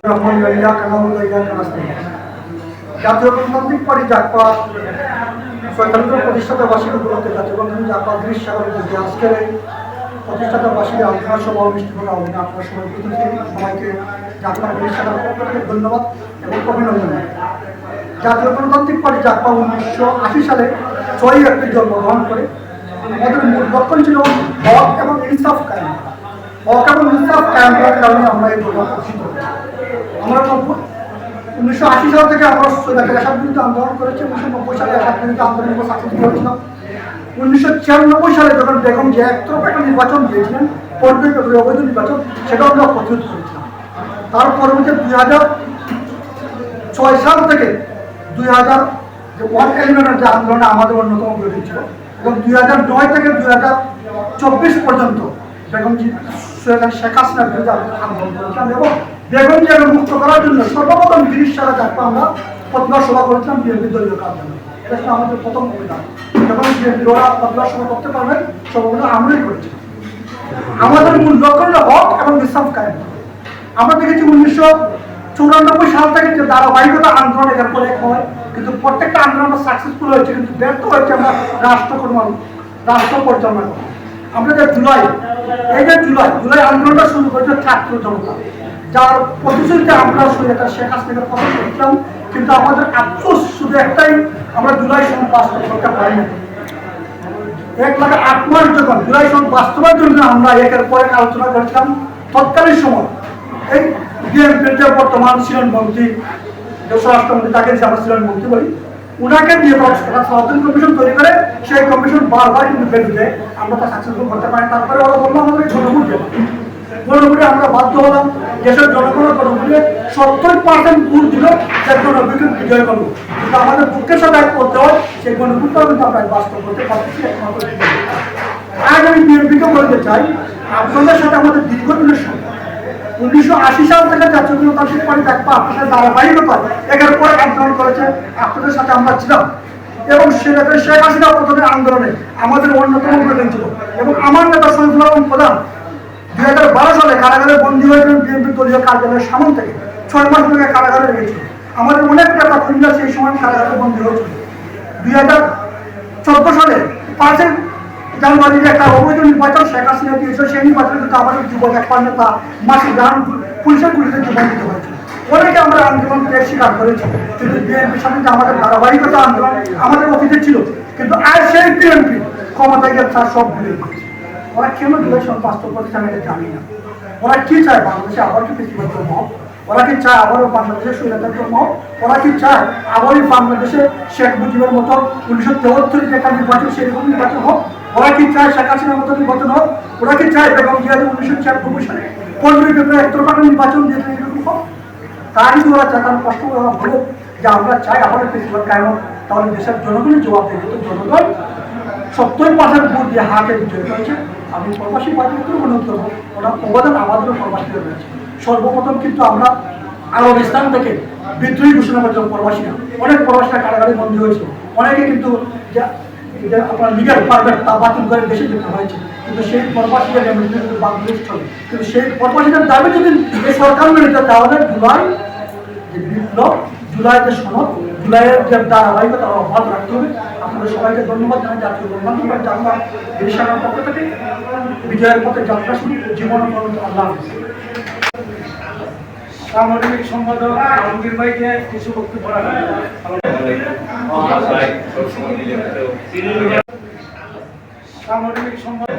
জাতীয় গণতান্ত্রিক পার্টি জাকপা স্বতন্ত্র প্রতিষ্ঠাতা বার্ষিকী উপলক্ষে জাতীয় গণতান্ত্রিক জাকপা 30 সালের যে আজকের এই প্রতিষ্ঠাতা বার্ষিকী আলোচনা সভা অনুষ্ঠিত করা হবে আপনার সবাই সবাইকে জাকপা 30 সালের পক্ষ থেকে ধন্যবাদ এবং অভিনন্দন। জাতীয় গণতান্ত্রিক পার্টি জাকপা 1980 সালে 6 এপ্রিল জন্মগ্রহণ করে আমাদের মূল লক্ষ্য ছিল হক এবং ইনসাফ কায়েম করা। হক এবং ইনসাফ কায়েম করার কারণে আমরা এই প্রোগ্রাম প্রতিষ্ঠিত করেছি। আমরা 1980 সাল থেকে আমরা সৈয়দাকে এরশাদ বিরুদ্ধে আন্দোলন করেছি। 1990 সালে এরশাদ বিরুদ্ধে আন্দোলন সাকসেসফুল হয়েছিলাম। 1996 সালে যখন বেগম জিয়া একতরফা একটা নির্বাচন দিয়েছিলেন, অবৈধ নির্বাচন, সেটা আমরা প্রতিরোধ করেছিলাম। তার পরবর্তী 2006 সাল থেকে 2001 যে আন্দোলনে আমাদের অন্যতম বিরোধী ছিল এবং 2009 থেকে 2024 পর্যন্ত বেগম শেখ হাসিনার বিরুদ্ধে আন্দোলন করেছিলাম এবং বেগম জিয়াকে মুক্ত করার জন্য সর্বপ্রথম 30 সালে জাকপা আমরা প্রতিবাদ সভা করেছিলাম বিএনপি দলীয় কার্যালয়ে। এটা ছিল আমাদের প্রথম অভিযান। যখন বিএনপি ওরা প্রতিবাদ সভা করতে পারবেন সর্বপ্রথম আমরাই করেছি। আমাদের মূল লক্ষ্য হল হক এবং ইনসাফ কায়েম। আমরা দেখেছি 1994 সাল থেকে যে ধারাবাহিকতা আন্দোলন এর পরে হয়, কিন্তু প্রত্যেকটা আন্দোলন সাকসেসফুল হয়েছে, কিন্তু ব্যর্থ হয়েছে আমরা রাষ্ট্র পরিচালনা করি। আমরা যে জুলাই আন্দোলনটা শুরু করেছে ছাত্র জনতা, যার প্রতিশ্রুতিতে আমরা শেখ হাসিনাকে পছন্দ করছিলাম, কিন্তু আমাদের আফসোস শুধু একটাই, আমরা জুলাই সনদ বাস্তব করতে পারি না। 1,08,000 মাস যখন জুলাই সনদ বাস্তবের জন্য আমরা একের পর এক আলোচনা করেছিলাম, তৎকালীন সময় এই বিএনপির যে বর্তমান ছিলেন মন্ত্রী, স্বরাষ্ট্রমন্ত্রী, তাকে আমরা ছিলেন মন্ত্রী বলি, উনাকে দিয়ে কমিশন তৈরি করে সেই কমিশন বারবার কিন্তু বেঁধে আমরা তা সাকসেসফুল করতে পারি। তারপরে ওরা বললো আমাদের গণভোটে আমরা বাধ্য হলাম। দেশের জনগণের গণভোটে 70% ভোট দিল যে গণভোটকে বিজয় করবো, কিন্তু আমাদের দুঃখের সাথে করতে হয় সেই গণভোটটাও কিন্তু আমরা বাস্তব করতে পারতেছি একমাত্র। আজ আমি বিএনপিকে বলতে চাই, আপনাদের সাথে আমাদের দীর্ঘদিনের সঙ্গে 1980 সাল থেকে জাতীয় গণতান্ত্রিক পার্টি জাকপা আপনাদের ধারাবাহিকতায় একের পর আন্দোলন করেছে, আপনাদের সাথে আমরা ছিলাম এবং সেটাতে শেখ হাসিনা প্রথমে আন্দোলনে আমাদের অন্যতম প্রধান ছিল এবং আমার নেতা শহীদুল আলম প্রধান 2012 সালে কারাগারে বন্দী হয়েছিলেন বিএনপি দলীয় কার্যালয়ের সামনে থেকে 6 মাস ধরে কারাগারে রেখেছিল। আমাদের অনেক নেতা কর্মীরা সেই সময় কারাগারে বন্দী হয়েছিল। 2014 সালে 5 জানুয়ারির একটা অবৈধ নির্বাচন শেখ হাসিনা দিয়েছিল, সেই নির্বাচনে কিন্তু আমাদের যুবক এক নেতা মাসিক গ্রাম পুলিশের গুলিতে জীবন দিতে হয়েছিল। অনেকে আমরা আন্দোলন স্বীকার করেছি, কিন্তু বিএনপির সাথে আমাদের ধারাবাহিকতা আন্দোলন আমাদের অতীতে ছিল, কিন্তু আজ সেই বিএনপি ক্ষমতায় গেছে তার সব ভুলে গেছে। ওরা কেন ইলেকশন বাস্তব করতে চান এটা জানি না। ওরা কি চায় বাংলাদেশে আবার কি ফেস্টিভ্যাল করবো? ওরা কি চায় আবারও বাংলাদেশের স্বৈরাচার করবো? ওরা কি চায় আবারই বাংলাদেশে শেখ মুজিবের মতো 1973 যে একটা নির্বাচন সেরকম নির্বাচন হোক? ওরা কি চায় শেখ হাসিনার মতো নির্বাচন হোক? ওরা কি চায় বেগম জিয়া 1996 সালে 15 ফেব্রুয়ারি একতরফা নির্বাচন দিয়েছে এরকম হোক? তাই যদি ওরা চায়, তার কষ্ট করে ওরা বলুক যে আমরা চাই আবার ফেস্টিভ্যাল কায়েম হোক, তাহলে দেশের জনগণের জবাব দেবে। তো জনগণ 70% ভোট দিয়ে হাতে বিজয় করেছে। আমি প্রবাসী পার্টিকে অনুরোধ করবো, ওরা অবদান আমাদেরও প্রবাসীদের রয়েছে। সর্বপ্রথম কিন্তু আমরা আরব ইসলাম থেকে বিদ্রোহী ঘোষণা করেছিলাম প্রবাসীরা, অনেক প্রবাসীরা কারাগারে বন্দী হয়েছে, অনেকে কিন্তু আপনার লিগাল পারমিট তা বাতিল করে দেশে যেতে হয়েছে, কিন্তু সেই প্রবাসীদের বাংলাদেশ চলে। কিন্তু সেই প্রবাসীদের দাবি যদি এই সরকার মেনে নিতে, তাহলে জুলাই যে বিপ্লব, জুলাই যে সনদ, জুলাইয়ের যে ধারাবাহিকতা অব্যাহত রাখতে হবে। আপনাদের সবাইকে ধন্যবাদ জানাই। জাতীয় গণতান্ত্রিক পার্টি জাকপা 30 সালের পক্ষ থেকে বিজয়ের পথে যাত্রা শুরু, জীবন আল্লাহ হাফেজ। সাংগঠনিক সম্পাদক আলমগীর ভাইকে কিছু বক্তব্য রাখবেন। সাংগঠনিক সম্পাদক